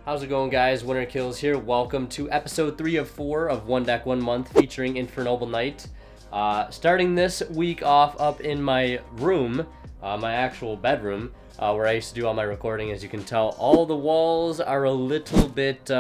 How's it going, guys? Winter Kills here. Welcome to episode 3 of 4 of One Deck One Month featuring Infernoble Knight. Starting this week off up in my room, my actual bedroom, where I used to do all my recording. As you can tell, all the walls are a little bit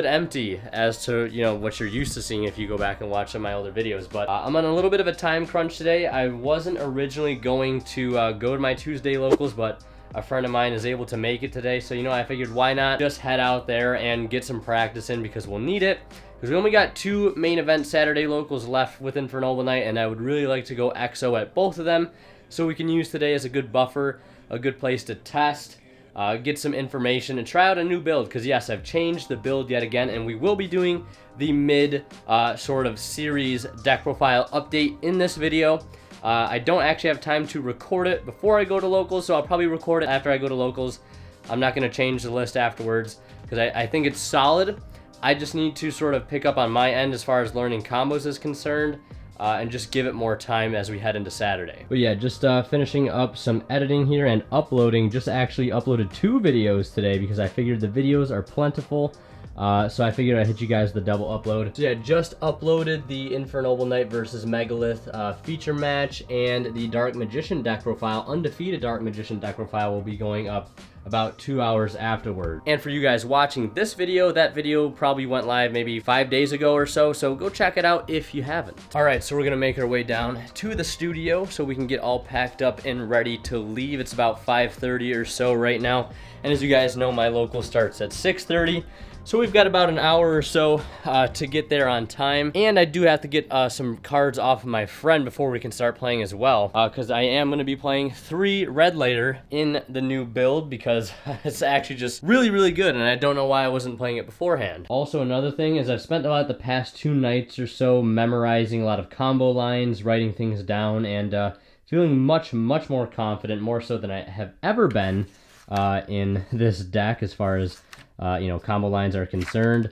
empty as to what you're used to seeing if you go back and watch some of my older videos. But I'm on a little bit of a time crunch today. I wasn't originally going to go to my Tuesday locals, but a friend of mine is able to make it today, so I figured why not just head out there and get some practice in, because we'll need it, because we only got 2 main event Saturday locals left with Infernoble Knight, and I would really like to go XO at both of them, so we can use today as a good buffer, a good place to test, get some information, and try out a new build, because yes, I've changed the build yet again, and we will be doing the mid sort of series deck profile update in this video. I don't actually have time to record it before I go to locals, so I'll probably record it after I go to locals. I'm not going to change the list afterwards because I think it's solid. I just need to sort of pick up on my end as far as learning combos is concerned, and just give it more time as we head into Saturday. But yeah, just finishing up some editing here and uploading. Just actually uploaded 2 videos today because I figured the videos are plentiful. So I figured I'd hit you guys the double upload. So yeah, just uploaded the Infernoble Knight versus Megalith feature match, and the Dark Magician deck profile, undefeated Dark Magician deck profile, will be going up about 2 hours afterward. And for you guys watching this video, that video probably went live maybe 5 days ago or so, so go check it out if you haven't. Alright, so we're gonna make our way down to the studio so we can get all packed up and ready to leave. It's about 5:30 or so right now, and as you guys know, my local starts at 6:30. So we've got about an hour or so to get there on time. And I do have to get some cards off of my friend before we can start playing as well. Because I am going to be playing 3 Red Later in the new build, because it's actually just really, really good. And I don't know why I wasn't playing it beforehand. Also, another thing is I've spent a lot the past 2 nights or so memorizing a lot of combo lines, writing things down, and feeling much, much more confident, more so than I have ever been in this deck as far as combo lines are concerned.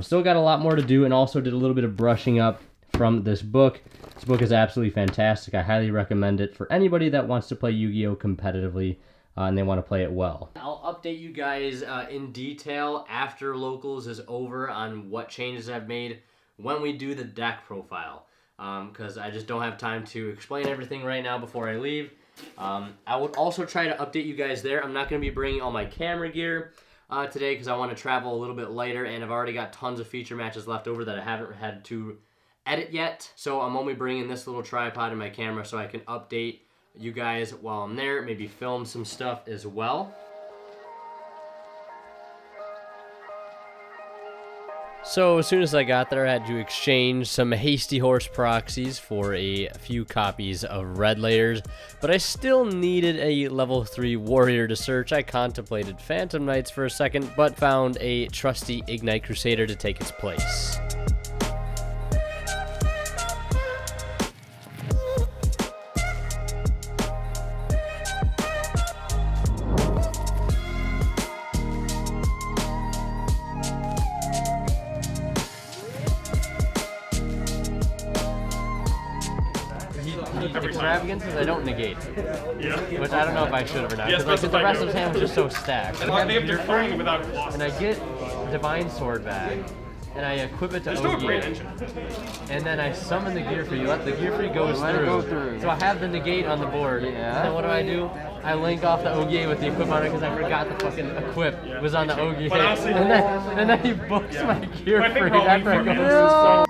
Still got a lot more to do, and also did a little bit of brushing up from this book. This book is absolutely fantastic. I highly recommend it for anybody that wants to play Yu-Gi-Oh! Competitively and they want to play it well. I'll update you guys in detail after locals is over on what changes I've made when we do the deck profile, because I just don't have time to explain everything right now before I leave. I would also try to update you guys there. I'm not going to be bringing all my camera gear today because I want to travel a little bit later, and I've already got tons of feature matches left over that I haven't had to edit yet. So I'm only bringing this little tripod and my camera so I can update you guys while I'm there, maybe film some stuff as well. So as soon as I got there, I had to exchange some Hasty Horse proxies for a few copies of Red Layers, but I still needed a level 3 warrior to search. I contemplated Phantom Knights for a second, but found a trusty Ignite Crusader to take its place. Extravagances I don't negate, which I don't know if I should have or not, because the rest of his hand was just so stacked. And I get Divine Sword back, and I equip it to OG, and then I summon the Gear Free. The Gear Free goes through. So I have the negate on the board, and then what do? I link off the OG with the equip on it because I forgot the fucking equip was on the OG, and then he books my Gear Free after I go.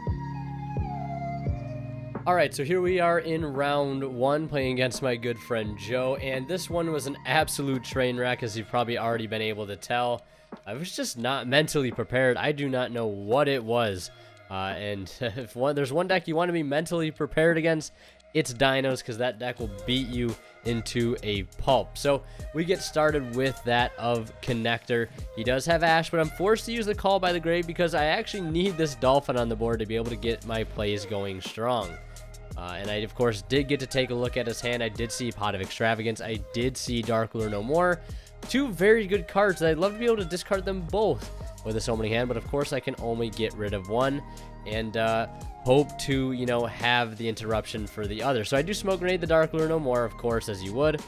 Alright, so here we are in round 1 playing against my good friend Joe, and this one was an absolute train wreck, as you've probably already been able to tell. I was just not mentally prepared. I do not know what it was, and if there's one deck you want to be mentally prepared against, it's Dinos, because that deck will beat you into a pulp. So we get started with that of Connector. He does have Ash, but I'm forced to use the Call by the Grave because I actually need this Dolphin on the board to be able to get my plays going strong. And I, of course, did get to take a look at his hand. I did see Pot of Extravagance. I did see Dark Lure No More. 2 very good cards. I'd love to be able to discard them both with a summoning hand, but of course I can only get rid of one and hope to, have the interruption for the other. So I do Smoke Grenade the Dark Lure No More, of course, as you would.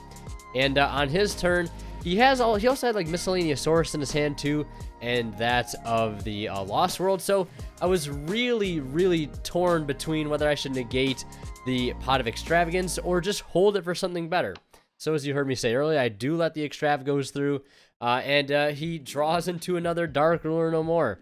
And on his turn, He also had like Miscellaneous Source in his hand too, and that's of the Lost World. So I was really torn between whether I should negate the Pot of Extravagance or just hold it for something better. So as you heard me say earlier, I do let the Extrav goes through, and he draws into another Dark Ruler no more,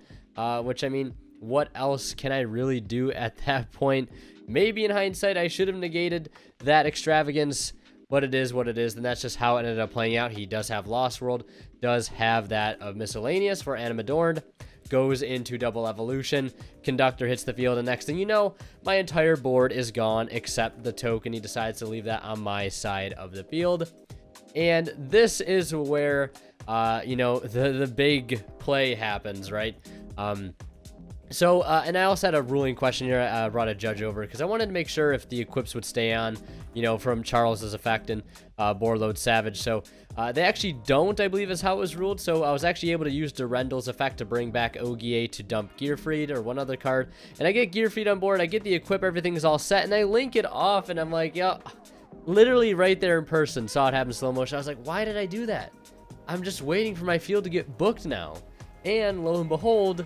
which, I mean, what else can I really do at that point? Maybe in hindsight, I should have negated that Extravagance, but it is what it is, and that's just how it ended up playing out. He does have Lost World, does have that of Miscellaneous for Animadorned, goes into Double Evolution, Conductor hits the field, and next thing you know, my entire board is gone except the token. He decides to leave that on my side of the field. And this is where, you know, the big play happens, right? And I also had a ruling question here. I brought a judge over because I wanted to make sure if the equips would stay on, you know, from Charles's effect and Boardload Savage. So they actually don't, I believe is how it was ruled. So I was actually able to use Durendal's effect to bring back Ogier to dump Gearfried or one other card. And I get Gearfried on board, I get the equip, everything's all set, and I link it off, and I'm like, yeah, literally right there in person, saw it happen in slow motion. I was like, why did I do that? I'm just waiting for my field to get booked now. And lo and behold,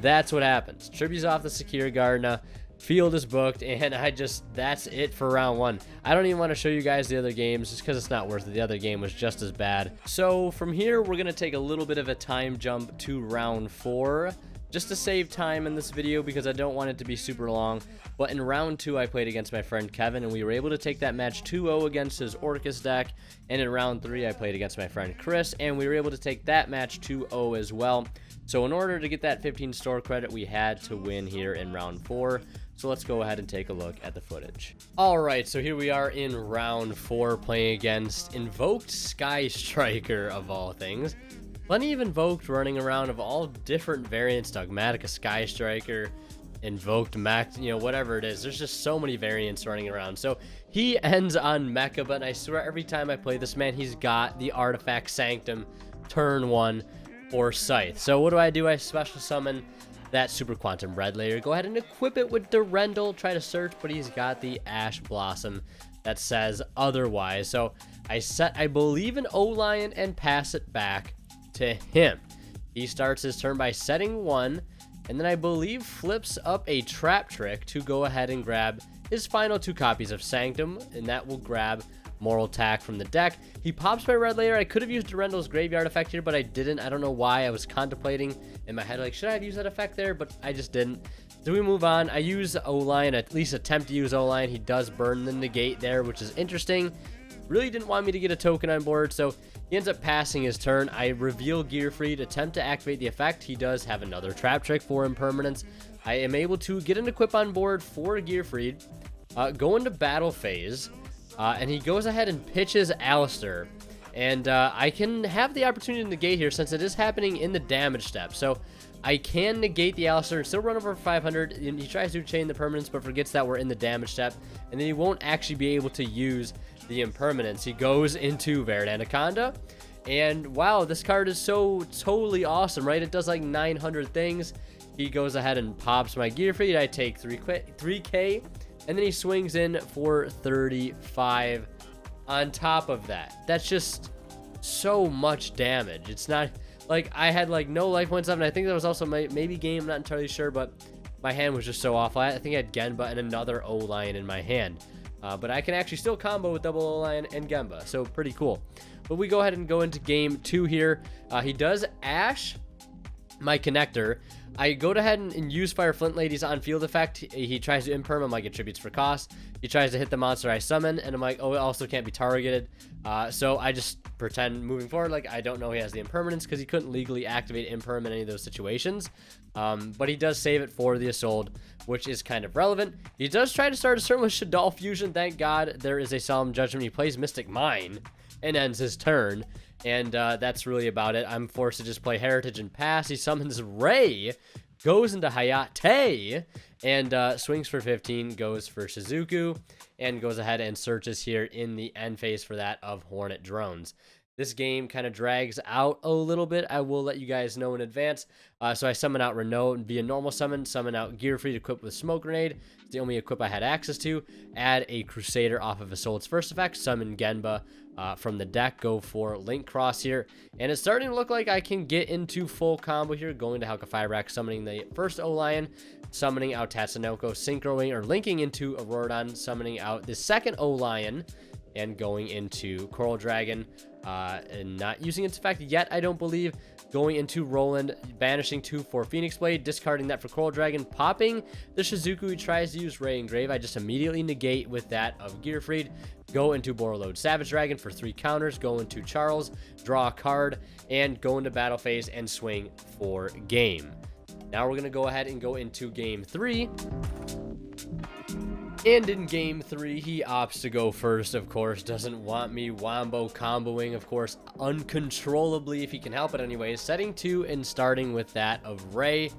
that's what happens. Tribute's off the Secure Gardener, field is booked, and that's it for round one. I don't even want to show you guys the other games just because it's not worth it. The other game was just as bad. So from here, we're going to take a little bit of a time jump to round 4, just to save time in this video because I don't want it to be super long. But in round 2, I played against my friend Kevin, and we were able to take that match 2-0 against his Orcus deck. And in round 3, I played against my friend Chris, and we were able to take that match 2-0 as well. So in order to get that 15 store credit, we had to win here in round 4. So let's go ahead and take a look at the footage. All right, so here we are in round 4 playing against Invoked Sky Striker of all things. Plenty of Invoked running around of all different variants, Dogmatica Sky Striker, Invoked Mech, you know, whatever it is. There's just so many variants running around. So he ends on Mecha, but I swear every time I play this man, he's got the Artifact Sanctum turn 1 or Scythe. So what do? I special summon that Super Quantum Red Layer. Go ahead and equip it with Durendal. Try to search, but he's got the Ash Blossom that says otherwise. So I set, I believe, an O-Lion and pass it back to him. He starts his turn by setting 1, and then I believe flips up a Trap Trick to go ahead and grab his final 2 copies of Sanctum, and that will grab Moral Tack from the deck. He pops my Red Layer. I could have used Durendal's Graveyard effect here, but I didn't. I don't know why. I was contemplating in my head, like, should I have used that effect there? But I just didn't. So we move on. I use O-Lion, at least attempt to use O-Lion. He does burn the negate there, which is interesting. Really didn't want me to get a token on board, so he ends up passing his turn. I reveal Gearfried, attempt to activate the effect. He does have another Trap Trick for Impermanence. I am able to get an equip on board for Gearfried, go into battle phase, and he goes ahead and pitches Alistair. And I can have the opportunity to negate here since it is happening in the damage step. So I can negate the Alistair and still run over 500. And he tries to chain the permanence, but forgets that we're in the damage step. And then he won't actually be able to use the impermanence. He goes into Verid Anaconda. And wow, this card is so totally awesome, right? It does like 900 things. He goes ahead and pops my Gearfried. I take 3k. And then he swings in for 35 on top of that. That's just so much damage. It's not like I had like no life points up, and I think that was also maybe game, I'm not entirely sure, but my hand was just so awful. I think I had Genba and another O-Lion in my hand. But I can actually still combo with double O-Lion and Genba, so pretty cool. But we go ahead and go into game 2 here. He does Ash my connector. I go ahead and use Fire Flint Lady's on field effect. He tries to imperm. I'm like, attributes for cost. He tries to hit the monster I summon, and I'm like, oh, it also can't be targeted. So I just pretend moving forward like I don't know he has the impermanence because he couldn't legally activate imperm in any of those situations. But he does save it for the Assault, which is kind of relevant. He does try to start a turn with Shaddoll Fusion. Thank God there is a Solemn Judgment. He plays Mystic Mine and ends his turn. And that's really about it. I'm forced to just play Heritage and pass. He summons Ray, goes into Hayate, and swings for 15, goes for Shizuku, and goes ahead and searches here in the end phase for that of Hornet Drones. this game kind of drags out a little bit, I will let you guys know in advance. So I summon out Renault via normal summon out Gearfried equipped with Smoke Grenade. It's the only equip I had access to. Add a Crusader off of Assault's first effect. Summon Genba from the deck. Go for Link Cross here. And it's starting to look like I can get into full combo here. Going to Halka Firebrack, summoning the first O-Lion. Summoning out Tatsunoko, synchroing or linking into Auroradon. Summoning out the second O-Lion. And going into Coral Dragon. And not using its effect yet, I don't believe. Going into Roland, banishing 2 for Phoenix Blade, discarding that for Coral Dragon, popping the Shizuku. He tries to use Ray Engrave. I just immediately negate with that of Gearfried. Go into Borreload Savage Dragon for 3 counters. Go into Charles, draw a card, and go into battle phase and swing for game. Now we're going to go ahead and go into game 3. And in game 3, he opts to go first, of course. Doesn't want me wombo comboing, of course, uncontrollably if he can help it anyways. Setting 2 and starting with that of Ray.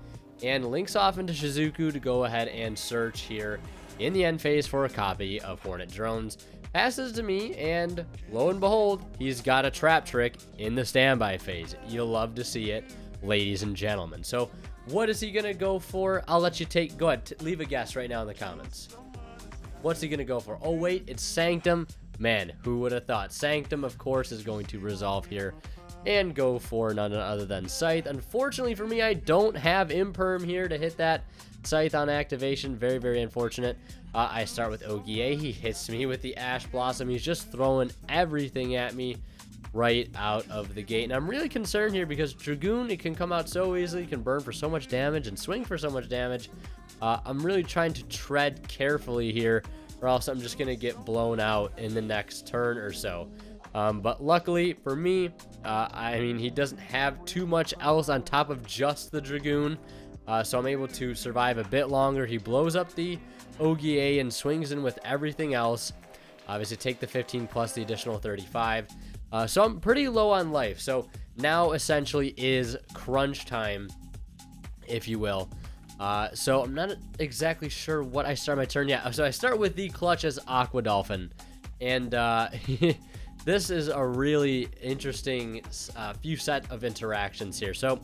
And links off into Shizuku to go ahead and search here in the end phase for a copy of Hornet Drones. Passes to me, and lo and behold, he's got a trap trick in the standby phase. You'll love to see it, ladies and gentlemen. So what is he going to go for? I'll let you go ahead, leave a guess right now in the comments. What's he going to go for? Oh, wait, it's Sanctum. Man, who would have thought? Sanctum, of course, is going to resolve here and go for none other than Scythe. Unfortunately for me, I don't have Imperm here to hit that Scythe on activation. Very, very unfortunate. I start with Ogie. He hits me with the Ash Blossom. He's just throwing everything at me right out of the gate. And I'm really concerned here because Dragoon, it can come out so easily, can burn for so much damage and swing for so much damage. I'm really trying to tread carefully here, or else I'm just going to get blown out in the next turn or so. But luckily for me, I mean, he doesn't have too much else on top of just the Dragoon. So I'm able to survive a bit longer. He blows up the Ogie and swings in with everything else. Obviously, take the 15 plus the additional 35. So I'm pretty low on life. So now essentially is crunch time, if you will. So I'm not exactly sure what I start my turn. Yeah, so I start with the clutch as Aqua Dolphin. And this is a really interesting few set of interactions here. So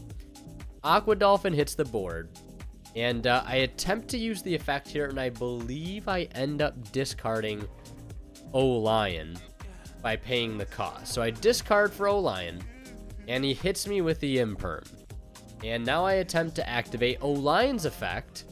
Aqua Dolphin hits the board. And I attempt to use the effect here, and I believe I end up discarding O-Lion by paying the cost. So I discard for O-Lion, and he hits me with the Imperm. And now I attempt to activate O-Lion's effect,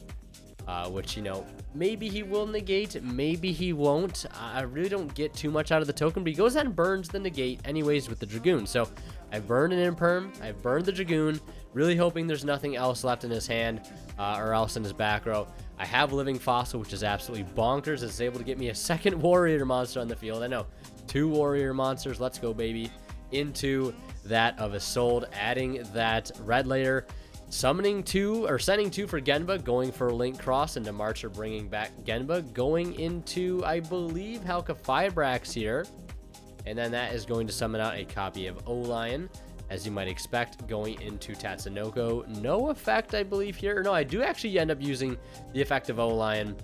which, you know, maybe he will negate, maybe he won't. I really don't get too much out of the token, but he goes ahead and burns the negate anyways with the Dragoon. So I burned an Imperm, I burned the Dragoon, really hoping there's nothing else left in his hand or else in his back row. I have Living Fossil, which is absolutely bonkers. It's able to get me a second Warrior monster on the field. I know, 2 Warrior monsters. Let's go, baby. Into that of Isolde, adding that red layer, summoning 2 or sending 2 for Genba, going for Link Cross into Marcher, bringing back Genba, going into, I believe, Halka Firebrax here, and then that is going to summon out a copy of O-Lion, as you might expect, going into Tatsunoko. No effect, I believe, here. No, I do actually end up using the effect of O-Lion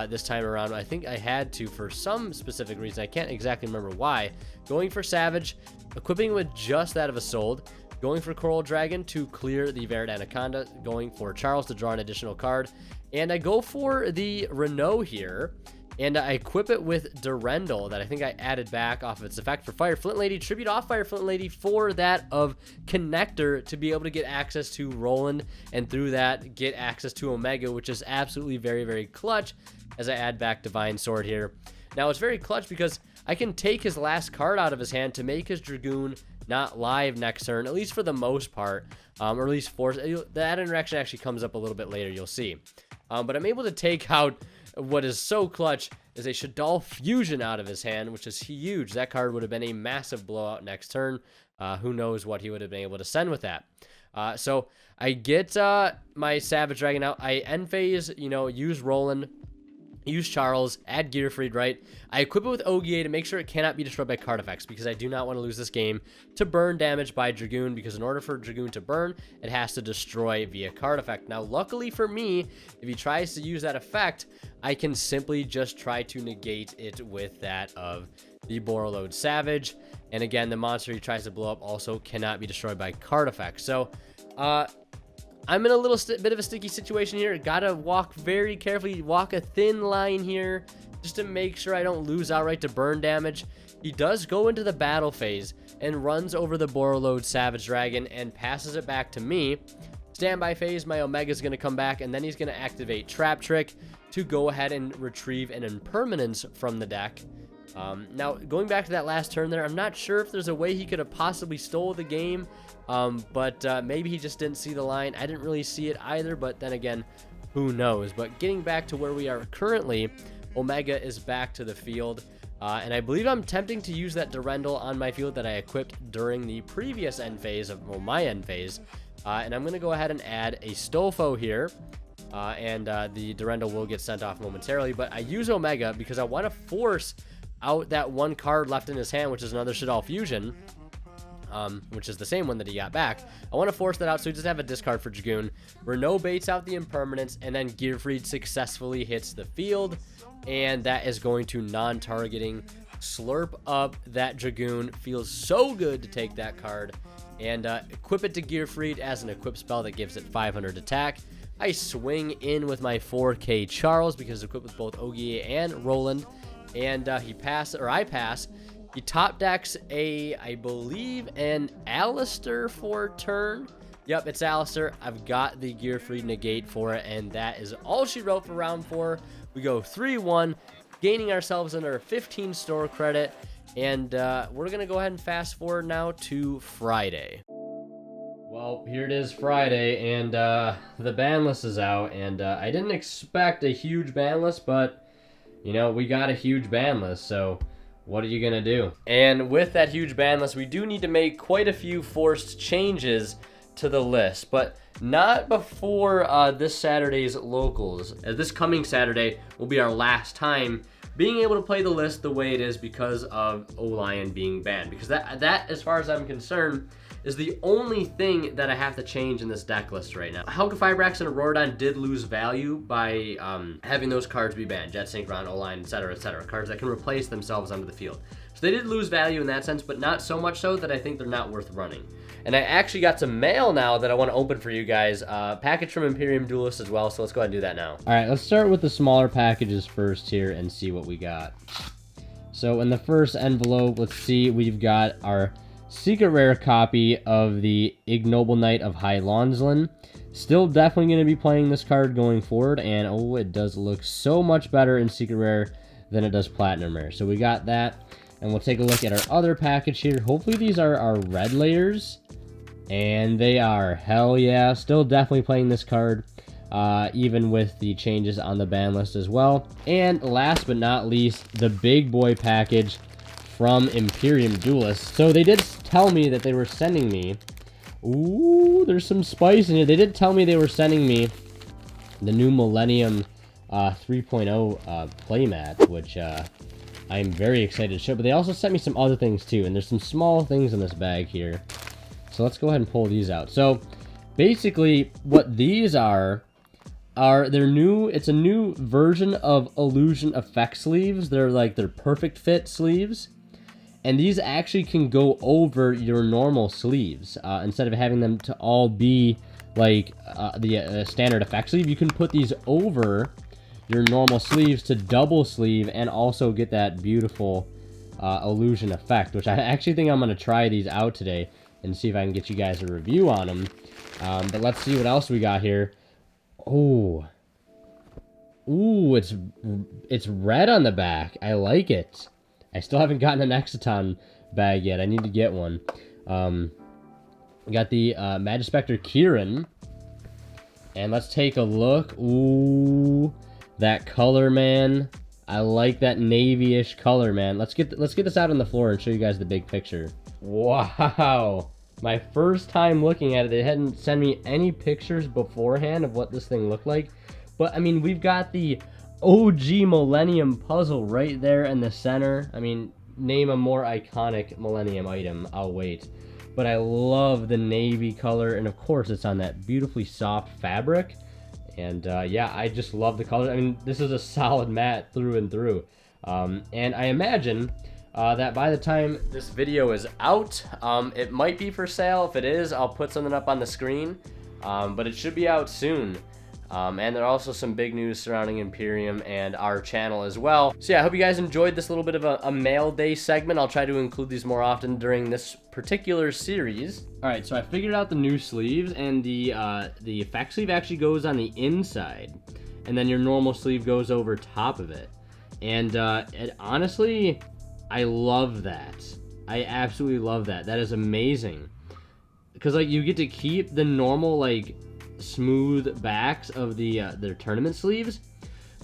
this time around. I think I had to for some specific reason. I can't exactly remember why. Going for Savage, equipping with just that of Isolde, going for Coral Dragon to clear the Verid Anaconda, going for Charles to draw an additional card, and I go for the Renault here, and I equip it with Durendal that I think I added back off of its effect for Fire Flint Lady, tribute off Fire Flint Lady for that of Connector to be able to get access to Roland, and through that get access to Omega, which is absolutely very, very clutch as I add back Divine Sword here. Now it's very clutch because I can take his last card out of his hand to make his Dragoon not live next turn, at least for the most part, or at least force. That interaction actually comes up a little bit later, you'll see. But I'm able to take out what is so clutch is a Shaddoll Fusion out of his hand, which is huge. That card would have been a massive blowout next turn. Who knows what he would have been able to send with that. So I get my Savage Dragon out. I end phase, you know, use Roland, use Charles, add Gearfried, right? I equip it with Ogie to make sure it cannot be destroyed by card effects, because I do not want to lose this game to burn damage by Dragoon, because in order for Dragoon to burn, it has to destroy via card effect. Now, luckily for me, if he tries to use that effect, I can simply just try to negate it with that of the Borreload Savage. And again, the monster he tries to blow up also cannot be destroyed by card effects. So, I'm in a little bit of a sticky situation here. Gotta walk very carefully, walk a thin line here, just to make sure I don't lose outright to burn damage. He does go into the battle phase and runs over the Borreload Savage Dragon and passes it back to me. Standby phase, my Omega's going to come back, and then he's going to activate Trap Trick to go ahead and retrieve an Impermanence from the deck. Now, going back to that last turn there, I'm not sure if there's a way he could have possibly stole the game, but maybe he just didn't see the line. I didn't really see it either, but then again, who knows? But getting back to where we are currently, Omega is back to the field, and I believe I'm attempting to use that Durendal on my field that I equipped during the previous end phase of, well, my end phase, and I'm going to go ahead and add a Stolfo here, and the Durendal will get sent off momentarily, but I use Omega because I want to force out that one card left in his hand, which is another Shaddoll Fusion, which is the same one that he got back. I want to force that out so he doesn't have a discard for Dragoon. Renault baits out the Impermanence, and then Gearfried successfully hits the field, and that is going to non-targeting slurp up that Dragoon. Feels so good to take that card and equip it to Gearfried as an equip spell that gives it 500 attack. I swing in with my 4K Charles because it's equipped with both Ogier and Roland, and I pass. He top decks I believe, an Alistair for turn. Yep, it's Alistair. I've got the Gearfried negate for it, and that is all she wrote for round 4. We go 3-1, gaining ourselves another 15 store credit, and we're going to go ahead and fast forward now to Friday. Well, here it is Friday, and the ban list is out, and I didn't expect a huge ban list, but you know, we got a huge ban list, so what are you going to do? And with that huge ban list, we do need to make quite a few forced changes to the list, but not before this Saturday's locals. As this coming Saturday will be our last time being able to play the list the way it is because of O-Lion being banned. Because that, as far as I'm concerned, is the only thing that I have to change in this deck list right now. Helga Fibrax and Auroradon did lose value by having those cards be banned. Jet Synchron, O-Line, etc., etc. Cards that can replace themselves onto the field. So they did lose value in that sense, but not so much so that I think they're not worth running. And I actually got some mail now that I want to open for you guys. Package from Imperium Duelist as well, so let's go ahead and do that now. All right, let's start with the smaller packages first here and see what we got. So in the first envelope, let's see, we've got our secret rare copy of the Ignoble Knight of High Lonsland. Still definitely going to be playing this card going forward, and oh, it does look so much better in secret rare than it does platinum rare. So we got that, and we'll take a look at our other package here. Hopefully these are our red layers, and they are. Hell yeah, still definitely playing this card, even with the changes on the ban list as well. And last but not least, the big boy package from Imperium Duelist. So they did tell me that they were sending me, ooh, there's some spice in here. They did tell me they were sending me the new Millennium 3.0 playmat, which I'm very excited to show. But they also sent me some other things too, and there's some small things in this bag here. So let's go ahead and pull these out. So basically what these are they're new. It's a new version of Illusion Effect sleeves. They're like their perfect fit sleeves. And these actually can go over your normal sleeves. Instead of having them to all be like the standard effect sleeve, you can put these over your normal sleeves to double sleeve and also get that beautiful illusion effect, which I actually think I'm going to try these out today and see if I can get you guys a review on them. But let's see what else we got here. Oh, ooh, it's red on the back. I like it. I still haven't gotten an Exciton bag yet. I need to get one. We got the Magispector Kieran. And let's take a look. Ooh, that color, man. I like that navy-ish color, man. Let's get this out on the floor and show you guys the big picture. Wow. My first time looking at it, they hadn't sent me any pictures beforehand of what this thing looked like. But, I mean, we've got the OG Millennium puzzle right there in the center. I mean, name a more iconic Millennium item. I'll wait. But I love the navy color, and of course it's on that beautifully soft fabric. And yeah, I just love the color. I mean, this is a solid matte through and through. And I imagine that by the time this video is out, it might be for sale. If it is, I'll put something up on the screen, but it should be out soon. And there are also some big news surrounding Imperium and our channel as well. So yeah, I hope you guys enjoyed this little bit of a mail day segment. I'll try to include these more often during this particular series. All right, so I figured out the new sleeves, and the effect sleeve actually goes on the inside, and then your normal sleeve goes over top of it. And honestly, I love that. I absolutely love that. That is amazing. Because like you get to keep the normal like smooth backs of their tournament sleeves,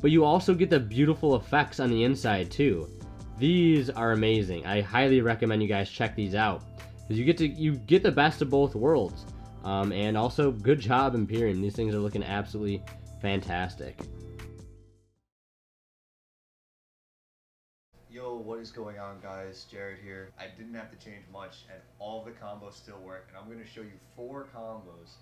but you also get the beautiful effects on the inside too. These are amazing. I highly recommend you guys check these out, because you get the best of both worlds. And also, good job Imperium. These things are looking absolutely fantastic. Yo, what is going on, guys? Jarrid here. I didn't have to change much, and all the combos still work, and I'm going to show you 4 combos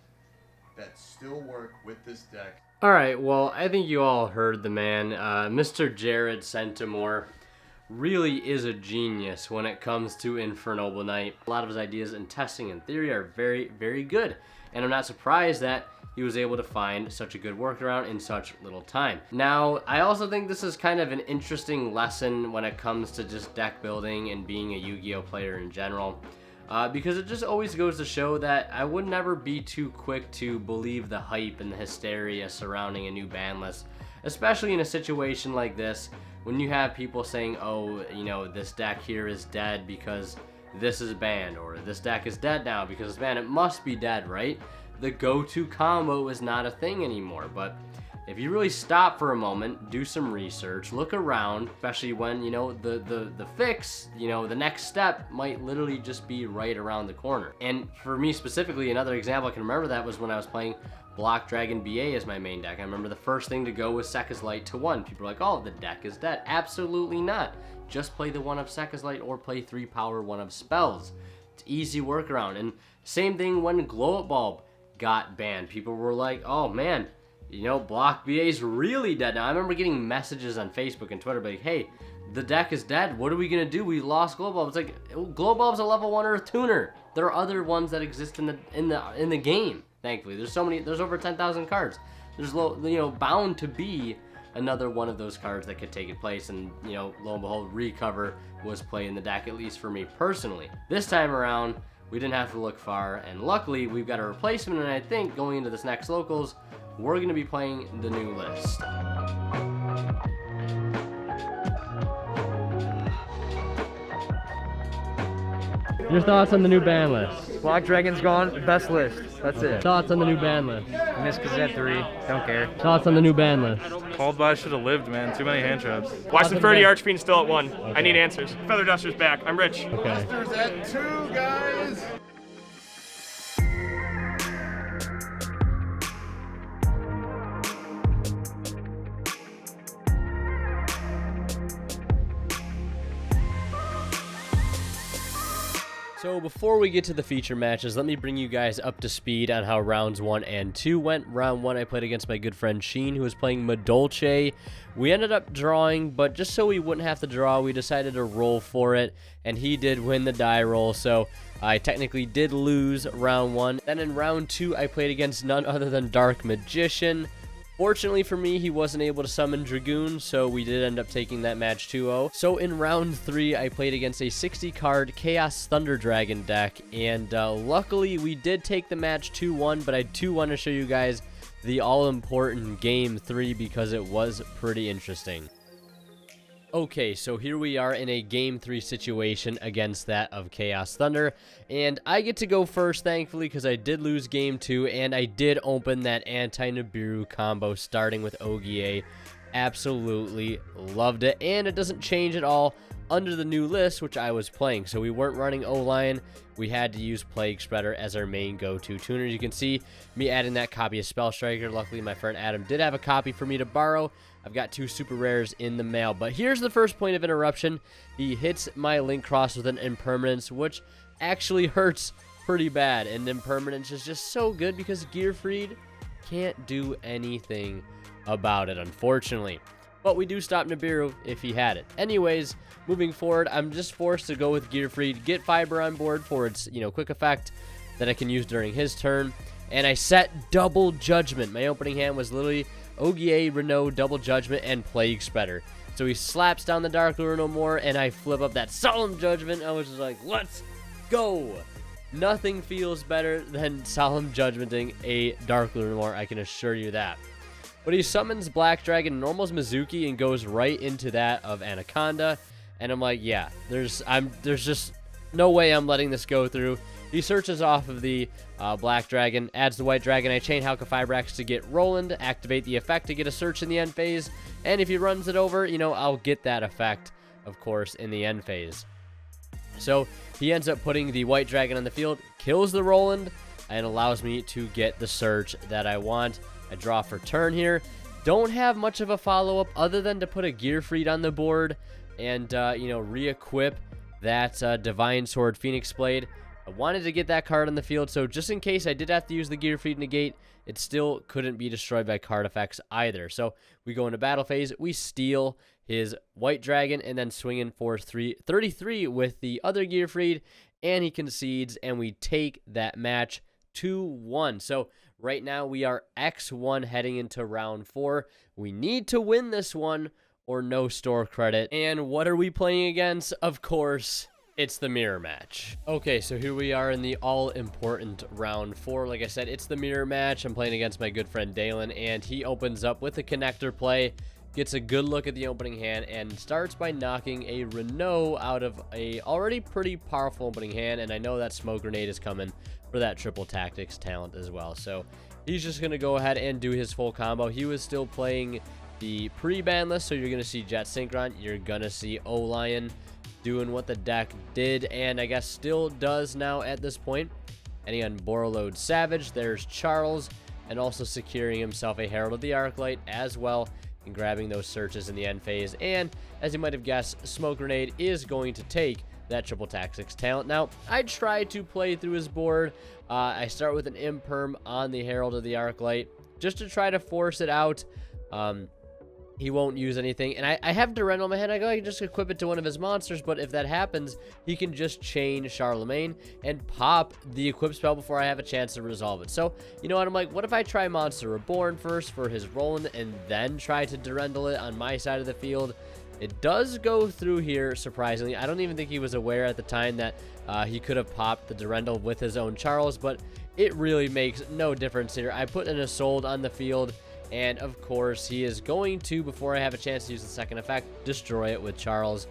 that still work with this deck. Alright, well, I think you all heard the man. Mr. Jarrid Centimore really is a genius when it comes to Infernoble Knight. A lot of his ideas and testing and theory are very, very good, and I'm not surprised that he was able to find such a good workaround in such little time. Now, I also think this is kind of an interesting lesson when it comes to just deck building and being a Yu-Gi-Oh player in general. Because it just always goes to show that I would never be too quick to believe the hype and the hysteria surrounding a new ban list, especially in a situation like this when you have people saying, oh, you know, this deck here is dead because this is banned, or this deck is dead now because it's banned. It must be dead, right? The go-to combo is not a thing anymore. But if you really stop for a moment, do some research, look around, especially when, you know, the fix, you know, the next step might literally just be right around the corner. And for me specifically, another example I can remember that was when I was playing Block Dragon BA as my main deck. I remember the first thing to go was Sekka's Light to 1. People were like, oh, the deck is dead. Absolutely not. Just play the 1 of Sekka's Light or play 3 power 1 of spells. It's easy workaround. And same thing when Glow Up Bulb got banned. People were like, oh man, you know, Block BA's really dead now. I remember getting messages on Facebook and Twitter like, hey, the deck is dead. What are we gonna do? We lost Glow Bulb. It's like, Glow Bulb's a level 1 Earth tuner. There are other ones that exist in the game. Thankfully, there's so many. There's over 10,000 cards. There's bound to be another one of those cards that could take its place. And you know, lo and behold, Recover was playing the deck, at least for me personally. This time around, we didn't have to look far, and luckily we've got a replacement. And I think going into this next locals, we're going to be playing the new list. Your thoughts on the new ban list? Block Dragon's gone, best list. That's it. Thoughts on the new ban list? Miss Gazette 3, don't care. Thoughts on the new ban list? Called by should have lived, man. Too many hand traps. Why is Inferno Archfiend still at 1? Okay. I need answers. Feather Duster's back. I'm rich. Okay. Duster's at 2, guys! So before we get to the feature matches, let me bring you guys up to speed on how rounds 1 and 2 went. Round 1, I played against my good friend Sheen, who was playing Madolche. We ended up drawing, but just so we wouldn't have to draw, we decided to roll for it, and he did win the die roll, so I technically did lose round 1. Then in round 2, I played against none other than Dark Magician. Fortunately for me, he wasn't able to summon Dragoon, so we did end up taking that match 2-0. So in round 3, I played against a 60-card Chaos Thunder Dragon deck, and luckily we did take the match 2-1, but I do want to show you guys the all-important Game 3 because it was pretty interesting. Okay, so here we are in a Game 3 situation against that of Chaos Thunder, and I get to go first, thankfully, because I did lose Game 2, and I did open that anti-Nibiru combo starting with Ogier. Absolutely loved it, and it doesn't change at all under the new list, which I was playing. So we weren't running O-Lion. We had to use Plague Spreader as our main go-to tuner. You can see me adding that copy of Spell Striker. Luckily, my friend Adam did have a copy for me to borrow. I've got 2 super rares in the mail. But here's the first point of interruption. He hits my Link Cross with an Impermanence, which actually hurts pretty bad. And Impermanence is just so good because Gearfried can't do anything about it, unfortunately. but we do stop Nibiru if he had it. Anyways, moving forward, I'm just forced to go with Gearfried, get Fiber on board for its, quick effect that I can use during his turn, and I set Double Judgment. My opening hand was literally Ogier, Renault, Double Judgment, and Plague Spreader. So he slaps down the Dark Lure no more, and I flip up that Solemn Judgment. I was just like, let's go! Nothing feels better than Solemn Judgmenting a Dark Lure no more, I can assure you that. But he summons Black Dragon, normals Mizuki, and goes right into that of Anaconda. And I'm like, yeah, there's just no way I'm letting this go through. He searches off of the Black Dragon, adds the White Dragon. I chain Halka Fibrax to get Roland, activate the effect to get a search in the end phase. And if he runs it over, I'll get that effect, of course, in the end phase. So he ends up putting the White Dragon on the field, kills the Roland, and allows me to get the search that I want. I draw for turn here. Don't have much of a follow-up other than to put a Gearfried on the board and, re-equip that Divine Sword Phoenix Blade. I wanted to get that card on the field, so just in case I did have to use the Gearfried negate, it still couldn't be destroyed by card effects either. So we go into battle phase, we steal his White Dragon, and then swing in for 33 with the other Gearfried, and he concedes, and we take that match 2-1. So right now we are X1 heading into round 4. We need to win this one or no store credit. And what are we playing against? Of course, it's the mirror match. Okay, so here we are in the all-important round 4. Like I said, it's the mirror match. I'm playing against my good friend Dalen, and he opens up with a connector play, gets a good look at the opening hand, and starts by knocking a Renault out of a already pretty powerful opening hand. And I know that Smoke Grenade is coming for that triple tactics talent as well. So he's just going to go ahead and do his full combo. He was still playing the pre-ban list, so you're going to see Jet Synchron, you're going to see O-Lion doing what the deck did, and I guess still does now at this point. And he on Borreload Savage, there's Charles, and also securing himself a Herald of the Arclight as well, and grabbing those searches in the end phase. And as you might have guessed, Smoke Grenade is going to take that triple tactics talent. Now, I try to play through his board. I start with an Imperm on the Herald of the Arclight, just to try to force it out. He won't use anything, and I have Durendal in my hand. I can just equip it to one of his monsters, but if that happens, he can just chain Charlemagne and pop the equip spell before I have a chance to resolve it. So, you know what, I'm like, what if I try Monster Reborn first for his Roland, and then try to Durendal it on my side of the field? It does go through here, surprisingly. I don't even think he was aware at the time that he could have popped the Durendal with his own Charles, but it really makes no difference here. I put an Assault on the field, and of course, he is going to, before I have a chance to use the second effect, destroy it with Charles.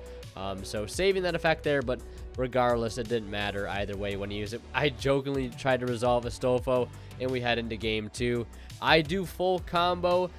So saving that effect there, but regardless, it didn't matter either way when he used it. I jokingly tried to resolve Astolfo, and we head into game 2. I do full combo.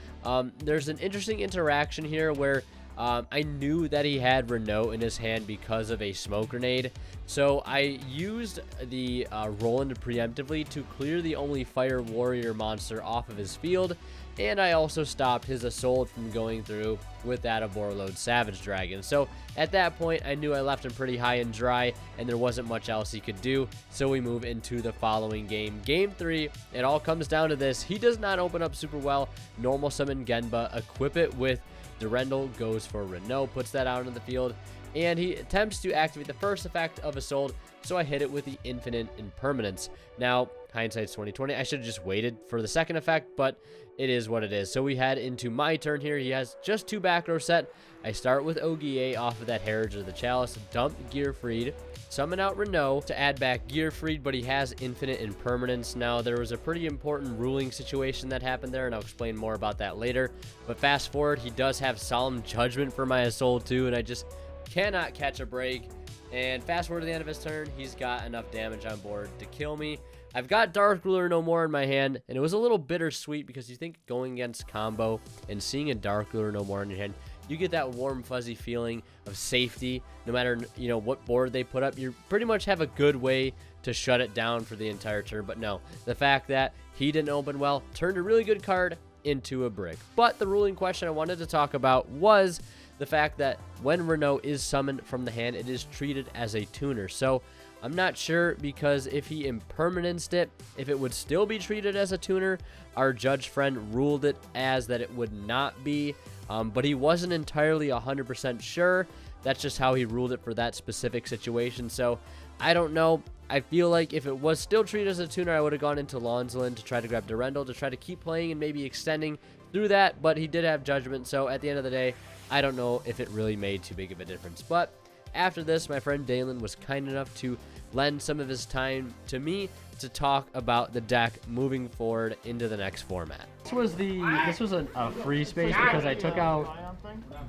There's an interesting interaction here where I knew that he had Renault in his hand because of a Smoke Grenade. So I used the Roland preemptively to clear the only Fire Warrior monster off of his field. And I also stopped his Assault from going through with that of Borreload Savage Dragon. So at that point, I knew I left him pretty high and dry, and there wasn't much else he could do. So we move into the following game. Game 3, it all comes down to this. He does not open up super well. Normal summon Genba, equip it with Durendal, goes for Renault, puts that out on the field, and he attempts to activate the first effect of Assault, so I hit it with the Infinite Impermanence. Now, hindsight's 2020. I should have just waited for the second effect, but it is what it is. So we head into my turn here. He has just 2 back row set. I start with Ogier off of that Heritage of the Chalice, dump Gearfried, summon out Renault to add back Gearfried, but he has Infinite Impermanence. Now, there was a pretty important ruling situation that happened there, and I'll explain more about that later. But fast forward, he does have Solemn Judgment for my Assault too, and I just cannot catch a break. And fast forward to the end of his turn, he's got enough damage on board to kill me. I've got Dark Ruler no more in my hand, and it was a little bittersweet because you think going against combo and seeing a Dark Ruler no more in your hand, you get that warm, fuzzy feeling of safety. No matter, what board they put up, you pretty much have a good way to shut it down for the entire turn. But no, the fact that he didn't open well turned a really good card into a brick. But the ruling question I wanted to talk about was the fact that when Renault is summoned from the hand, it is treated as a tuner. So I'm not sure because if he impermanenced it, if it would still be treated as a tuner. Our judge friend ruled it as that it would not be, but he wasn't entirely 100% sure. That's just how he ruled it for that specific situation. So I don't know. I feel like if it was still treated as a tuner, I would have gone into Lonsland to try to grab Durendal to try to keep playing and maybe extending through that, but he did have judgment. So at the end of the day, I don't know if it really made too big of a difference. But after this, my friend Dalen was kind enough to lend some of his time to me to talk about the deck moving forward into the next format. This was a free space because I took out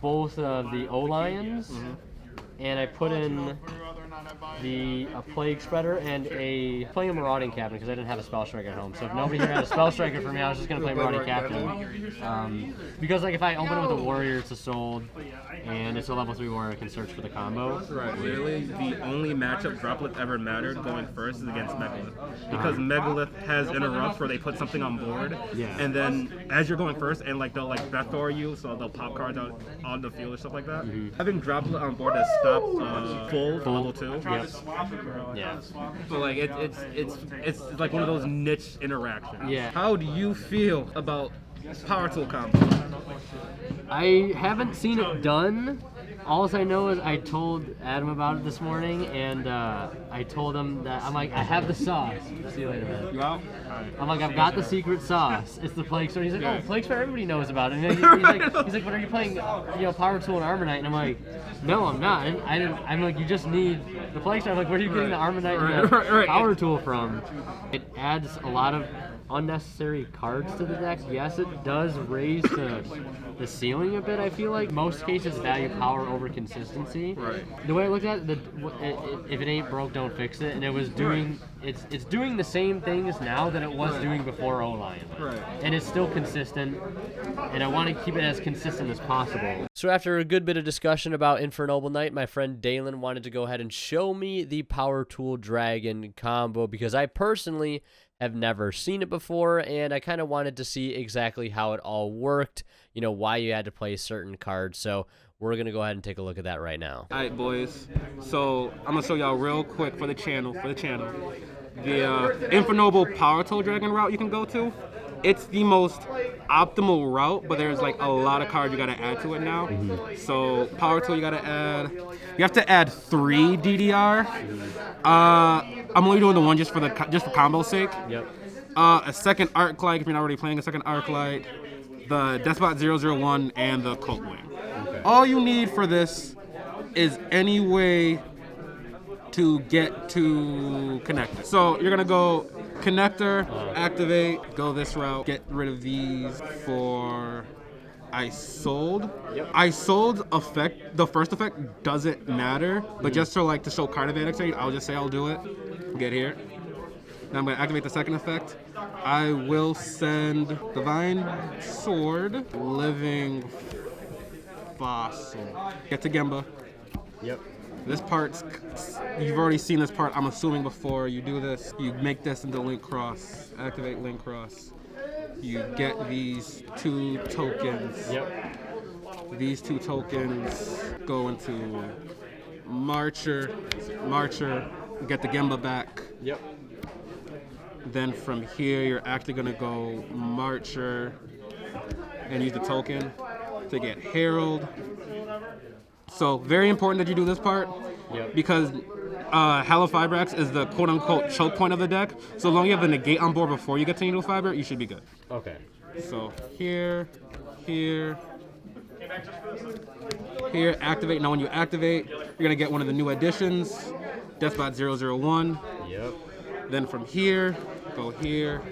both of the O-Lions and I put in a Plague Spreader and playing a Marauding Captain because I didn't have a Spell Striker at home. So if nobody here had a Spell Striker for me, I was just going to play Marauding Captain. Because like if I open it with a Warrior, it's a Sold, and it's a level 3 Warrior, I can search for the combo. Right, really, the only matchup Droplet ever mattered going first is against Megalith. Because Megalith has Interrupt where they put something on board, and then as you're going first, and like they'll like Bethor you, so they'll pop cards out on the field or stuff like that. Having Droplet on board has stopped full level 2. Yep. Yeah. So like it's like one of those niche interactions. Yeah. How do you feel about Power Tool combo? I haven't seen it done. All I know is I told Adam about it this morning, and I told him that I'm like, I have the sauce. See you later, man. You out? I'm like, I've got the secret sauce. It's the Plague Spreader. He's like, oh, Plague Spreader, everybody knows about it. And he's like, but are you playing, Power Tool and Armor Knight? And I'm like, no, I'm not. I'm like, you just need the Plague Spreader. I'm like, where are you getting the Armor Knight and the Power Tool from? It adds a lot of unnecessary cards to the deck. Yes, it does raise the ceiling a bit. I feel like most cases value power over consistency. Right. The way I looked at it, if it ain't broke, don't fix it. And it was doing it's doing the same things now that it was doing before O-Lion. Right. And it's still consistent. And I want to keep it as consistent as possible. So after a good bit of discussion about Infernoble Knight, my friend Dalen wanted to go ahead and show me the Power Tool Dragon combo because I personally have never seen it before, and I kind of wanted to see exactly how it all worked, why you had to play certain cards. So we're going to go ahead and take a look at that right now. All right, boys. So I'm going to show y'all real quick for the channel. The Infernoble Power Tool Dragon route you can go to. It's the most optimal route, but there's like a lot of cards you got to add to it now. So Power Tool you have to add 3 DDR. I'm only doing the one just for combo's sake. Yep. A second Arc Light if you're not already playing a second Arc Light, the Despot 001, and the Cult Wing. Okay. All you need for this is any way to get to connector. So you're gonna go connector, activate, go this route, get rid of these for I sold. Yep. I sold effect. The first effect doesn't matter, but just to show card advantage, I'll just say I'll do it. Get here. Now I'm gonna activate the second effect. I will send Divine Sword, Living Fossil. Get to Gemba. Yep. This part's, you've already seen this part, I'm assuming before. You do this, you make this into Link Cross, activate Link Cross. You get these 2 tokens. Yep. These 2 tokens go into Marcher, get the Gemba back. Yep. Then from here, you're actually gonna go Marcher and use the token to get Herald. So very important that you do this part, because Halofibrax is the quote-unquote choke point of the deck. So long as you have the negate on board before you get to Needle Fiber, you should be good. Okay. So here, activate. Now when you activate, you're gonna get one of the new additions, Deathbot 001. Yep. Then from here, go here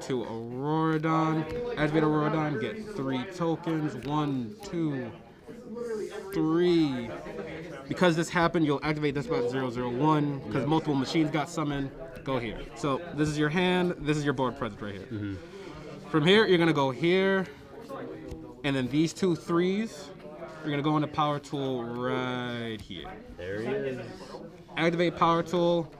to Auroradon. Activate Auroradon, get 3 tokens. 1, 2, 3. Because this happened, you'll activate Despot 001 because multiple machines got summoned. Go here. So this is your hand. This is your board presence right here. From here, you're gonna go here, and then these 2 3s. You're gonna go into Power Tool right here. There he is. Activate Power Tool.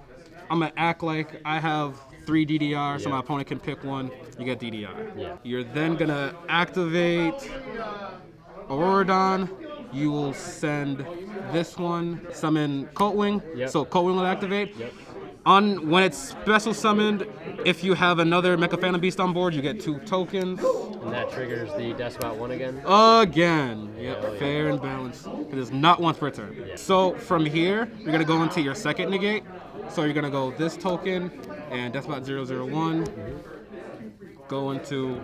I'm gonna act like I have 3 DDR, so my opponent can pick one. You get DDR. Yeah. You're then gonna activate Auroradon. you will send this one, summon Coltwing. Yep. So Coltwing will activate. Yep. When it's special summoned, if you have another Mecha Phantom Beast on board, you get 2 tokens. And that triggers the Despot 1 again? Again. Yep, Hell yeah. fair and balanced. It is not once per turn. Yeah. So from here, you're going to go into your second negate. So you're going to go this token and Despot 001. Go into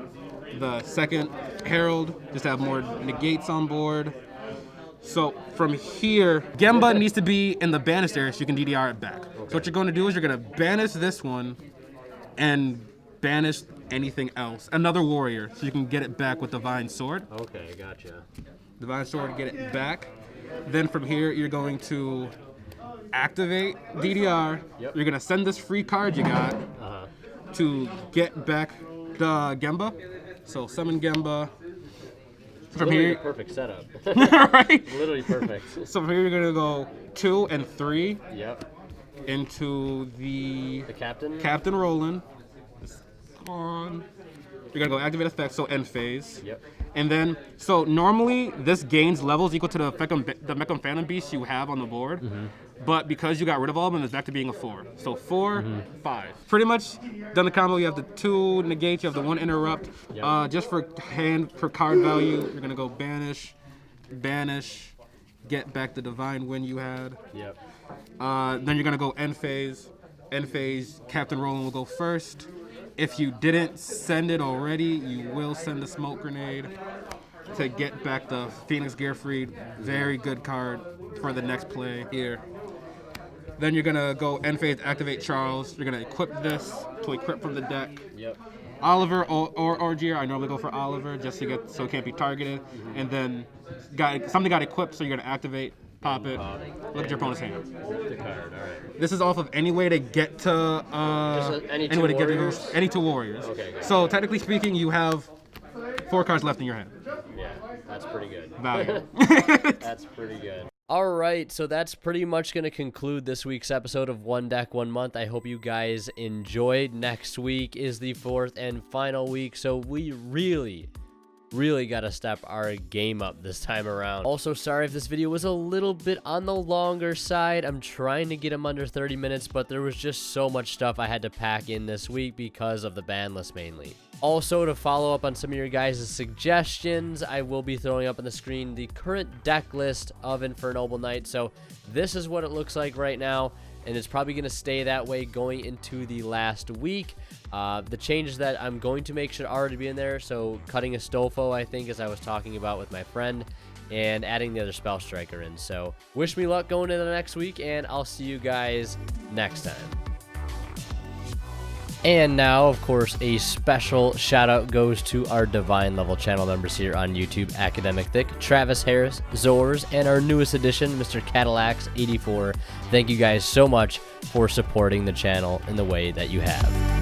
the second Herald, just have more negates on board. So from here, Gemba needs to be in the banished area so you can DDR it back. So what you're going to do is you're going to banish this one and banish anything else. Another warrior, so you can get it back with Divine Sword. Okay, gotcha. Divine Sword, get it back. Then from here, you're going to activate DDR. Yep. You're going to send this free card you got to get back the Gemba. So summon Gemba. From Literally here, the perfect setup. right? Literally perfect. So from here, you're gonna go 2 and 3 Yep. into the The captain? Captain Roland. On. You're gonna go activate effect, so end phase. Yep. And then, so normally this gains levels equal to the Mecham Phantom Beast you have on the board. But because you got rid of all of them, it's back to being a 4. So 4, 5. Pretty much done the combo. You have the 2 negates, you have the 1 interrupt. Yep. Just for card value, you're gonna go banish, get back the divine win you had. Yep. Then you're gonna go end phase. End phase, Captain Roland will go first. If you didn't send it already, you will send the smoke grenade to get back the Phoenix Gearfried. Very good card for the next play here. Then you're gonna go end phase, activate Charles. You're gonna equip this to equip from the deck. Yep. Oliver or Orgier, I normally go for Oliver just to get so it can't be targeted. And then something got equipped, so you're gonna activate, pop it. Look at your opponent's hand. The card, alright. This is off of any way to get to any way to get to warriors? any 2 warriors. Okay, got it. So technically speaking, you have 4 cards left in your hand. Yeah, that's pretty good. Value. That's pretty good. All right, so that's pretty much going to conclude this week's episode of One Deck, One Month. I hope you guys enjoyed. Next week is the 4th and final week, so we really got to step our game up this time around. Also, sorry if this video was a little bit on the longer side. I'm trying to get them under 30 minutes, but there was just so much stuff I had to pack in this week because of the ban list mainly. Also, to follow up on some of your guys' suggestions, I will be throwing up on the screen the current deck list of Infernoble Knight. So this is what it looks like right now, and it's probably going to stay that way going into the last week. The changes that I'm going to make should already be in there. So cutting a Stolfo, I think, as I was talking about with my friend, and adding the other Spell Striker in. So wish me luck going into the next week, and I'll see you guys next time. And now, of course, a special shout out goes to our Divine level channel members here on YouTube: Academic Thick, Travis Harris, Zors, and our newest addition, Mr. Cadillacs84. Thank you guys so much for supporting the channel in the way that you have.